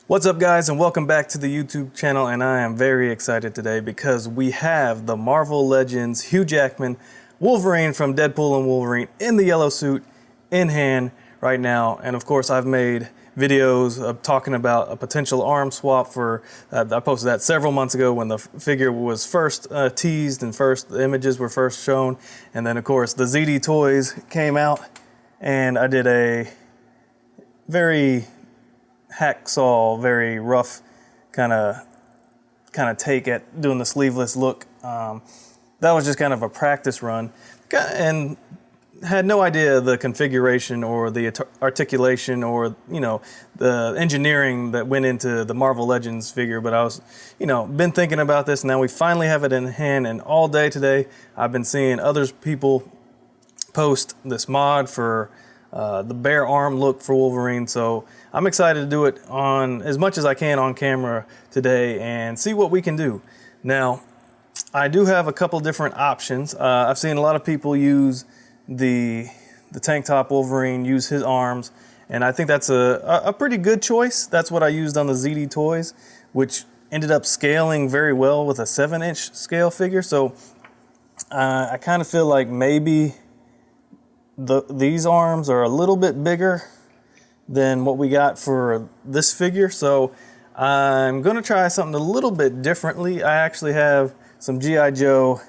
What's up, guys, and welcome back to the YouTube channel. And I am very excited today because we have the Marvel Legends Hugh Jackman Wolverine from Deadpool and Wolverine in the yellow suit in hand right now. And of course, I've made videos of talking about a potential arm swap for I posted that several months ago when the figure was first teased and the images were first shown. And then of course the ZD toys came out, and I did a very hacksaw, very rough kind of take at doing the sleeveless look. That was just kind of a practice run, and had no idea the configuration or the articulation or the engineering that went into the Marvel Legends figure. But I was been thinking about this. Now we finally have it in hand, and all day today I've been seeing other people post this mod for the bare arm look for Wolverine. So I'm excited to do it on as much as I can on camera today and see what we can do. Now, I do have a couple different options. I've seen a lot of people use the tank top Wolverine, use his arms, and I think that's a pretty good choice. That's what I used on the ZD toys, which ended up scaling very well with a 7-inch scale figure. So I kind of feel like maybe these arms are a little bit bigger than what we got for this figure. So I'm going to try something a little bit differently. I actually have some G.I. Joe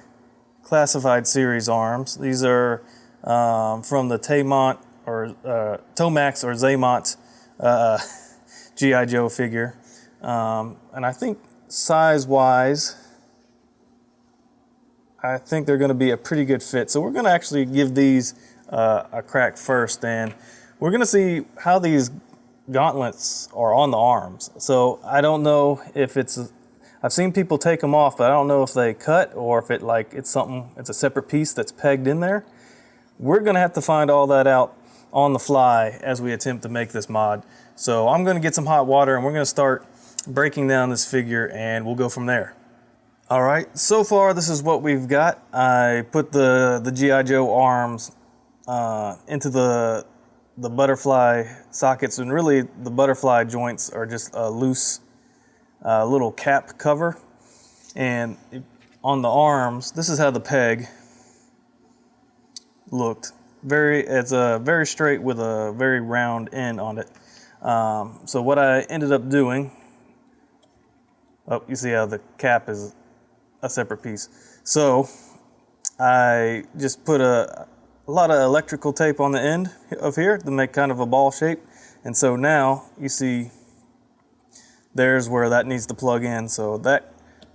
classified series arms. These are from the Tomax or Zaymont G.I. Joe figure. And I think size-wise, I think they're going to be a pretty good fit. So we're going to actually give these a crack first, and we're going to see how these gauntlets are on the arms. So I don't know if I've seen people take them off, but I don't know if they cut or if it's a separate piece that's pegged in there. We're going to have to find all that out on the fly as we attempt to make this mod. So I'm going to get some hot water, and we're going to start breaking down this figure, and we'll go from there. All right, so far this is what we've got. I put the G.I. Joe arms into the butterfly sockets, and really the butterfly joints are just a loose little cap cover. And on the arms, this is how the peg looked. It's very straight with a very round end on it. So what I ended up doing, you see how the cap is a separate piece. So I just put a lot of electrical tape on the end of here to make kind of a ball shape. And so now you see there's where that needs to plug in. So that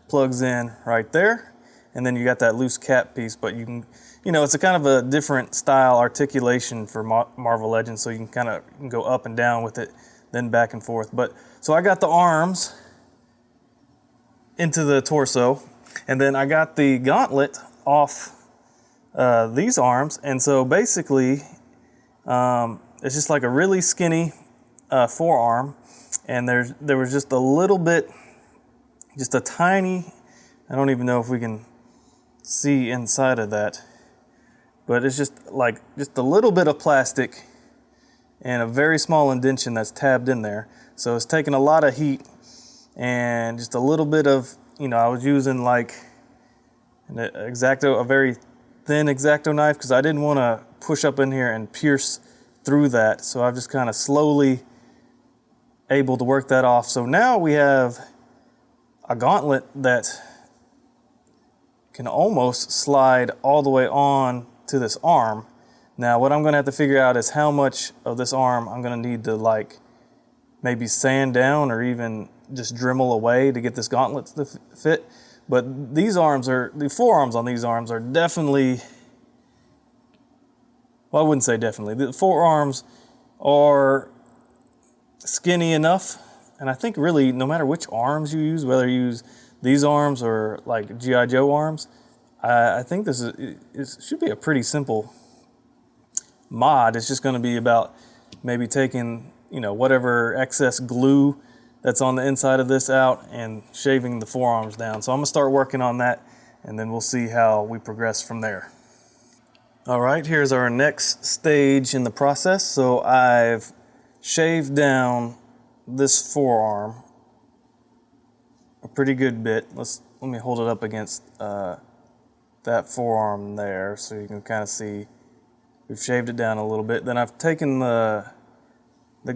plugs in right there. And then you got that loose cap piece, but you can, it's a kind of a different style articulation for Marvel Legends. So you can go up and down with it, then back and forth. But so I got the arms into the torso, and then I got the gauntlet off these arms. And so basically it's just like a really skinny forearm, and there was just a little bit, just a tiny, I don't even know if we can see inside of that, but it's just a little bit of plastic and a very small indentation that's tabbed in there. So it's taking a lot of heat, and just a little bit of, I was using like a very thin X-Acto knife because I didn't want to push up in here and pierce through that. So I've just kind of slowly able to work that off. So now we have a gauntlet that can almost slide all the way on to this arm. Now what I'm going to have to figure out is how much of this arm I'm going to need to maybe sand down or even just Dremel away to get this gauntlet to fit. But the forearms on these arms are definitely, well, I wouldn't say definitely. The forearms are skinny enough, and I think really no matter which arms you use, whether you use these arms or like G.I. Joe arms, I think this should be a pretty simple mod. It's just going to be about maybe taking, whatever excess glue that's on the inside of this out and shaving the forearms down. So I'm gonna start working on that, and then we'll see how we progress from there. All right, here's our next stage in the process. So I've shaved down this forearm a pretty good bit. Let me hold it up against that forearm there so you can kind of see we've shaved it down a little bit. Then I've taken the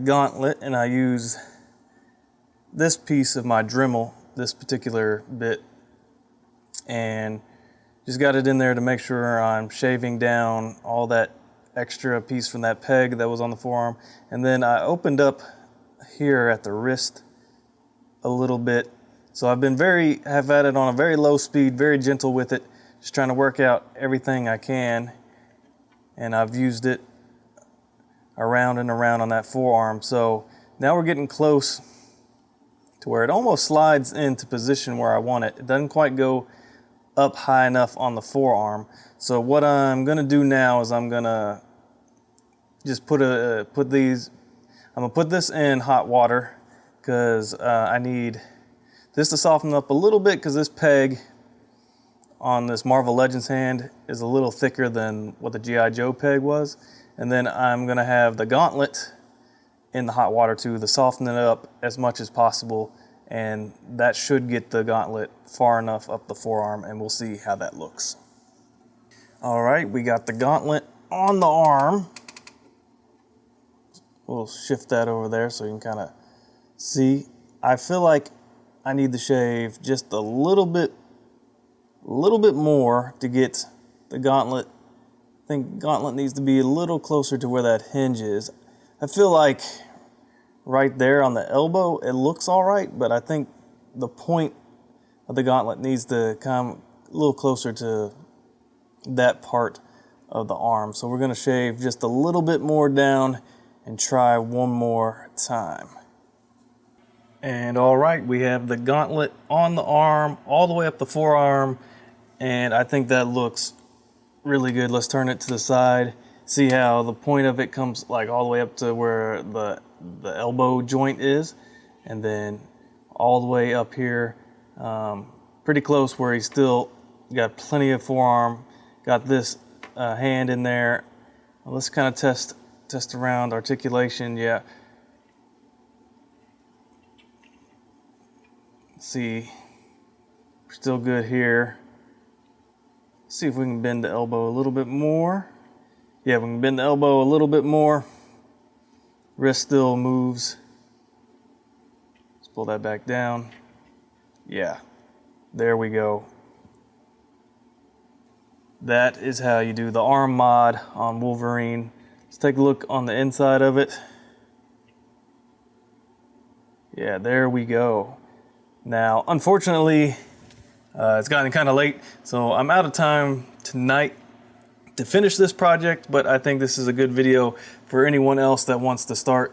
gauntlet and I use this piece of my Dremel, this particular bit, and just got it in there to make sure I'm shaving down all that extra piece from that peg that was on the forearm. And then I opened up here at the wrist a little bit. So I've had it on a very low speed, very gentle with it, just trying to work out everything I can. And I've used it around and around on that forearm. So now we're getting close to where it almost slides into position where I want it. It doesn't quite go up high enough on the forearm. So what I'm gonna do now is I'm gonna just put this in hot water because I need this to soften up a little bit because this peg on this Marvel Legends hand is a little thicker than what the G.I. Joe peg was. And then I'm gonna have the Gauntlet in the hot water too to soften it up as much as possible, and that should get the Gauntlet far enough up the forearm, and we'll see how that looks. All right, we got the Gauntlet on the arm. We'll shift that over there so you can kind of see. I feel like I need to shave just a little bit more to get the Gauntlet. I think Gauntlet needs to be a little closer to where that hinge is. I feel like right there on the elbow, it looks all right, but I think the point of the Gauntlet needs to come a little closer to that part of the arm. So we're gonna shave just a little bit more down and try one more time. And all right, we have the Gauntlet on the arm, all the way up the forearm, and I think that looks really good. Let's turn it to the side. See how the point of it comes like all the way up to where the elbow joint is, and then all the way up here, pretty close where he's still got plenty of forearm, got this hand in there. Well, let's kind of test around articulation. Yeah. See, we're still good here. See if we can bend the elbow a little bit more. Yeah, we can bend the elbow a little bit more. Wrist still moves. Let's pull that back down. Yeah, there we go. That is how you do the arm mod on Wolverine. Let's take a look on the inside of it. Yeah, there we go. Now, unfortunately, it's gotten kind of late, so I'm out of time tonight to finish this project, but I think this is a good video for anyone else that wants to start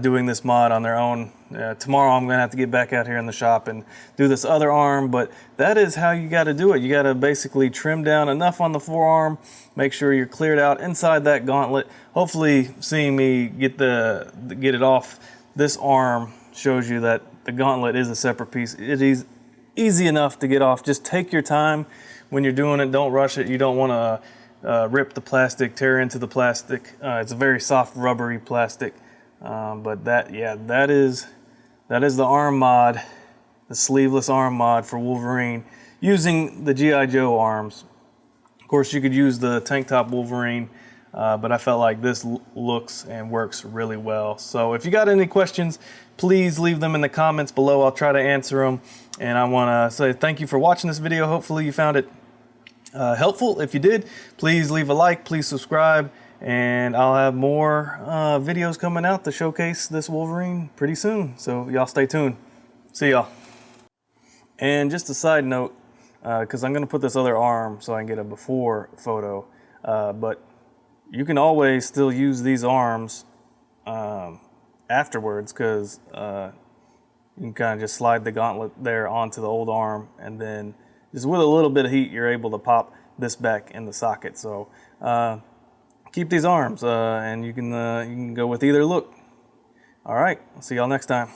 doing this mod on their own. Tomorrow I'm gonna have to get back out here in the shop and do this other arm, but that is how you gotta do it. You gotta basically trim down enough on the forearm, make sure you're cleared out inside that Gauntlet. Hopefully seeing me get it off this arm shows you that the Gauntlet is a separate piece. It is easy enough to get off. Just take your time when you're doing it. Don't rush it. You don't want to rip the plastic, tear into the plastic. It's a very soft, rubbery plastic. But that is the arm mod, the sleeveless arm mod for Wolverine, using the G.I. Joe arms. Of course, you could use the tank top Wolverine, but I felt like this looks and works really well. So if you got any questions, please leave them in the comments below. I'll try to answer them. And I want to say thank you for watching this video. Hopefully you found it helpful. If you did, please leave a like, please subscribe, and I'll have more videos coming out to showcase this Wolverine pretty soon. So y'all stay tuned. See y'all. And just a side note, because I'm going to put this other arm so I can get a before photo, but you can always still use these arms afterwards, because you can kind of just slide the Gauntlet there onto the old arm, and then just with a little bit of heat, you're able to pop this back in the socket. So keep these arms, and you can go with either look. All right, I'll see y'all next time.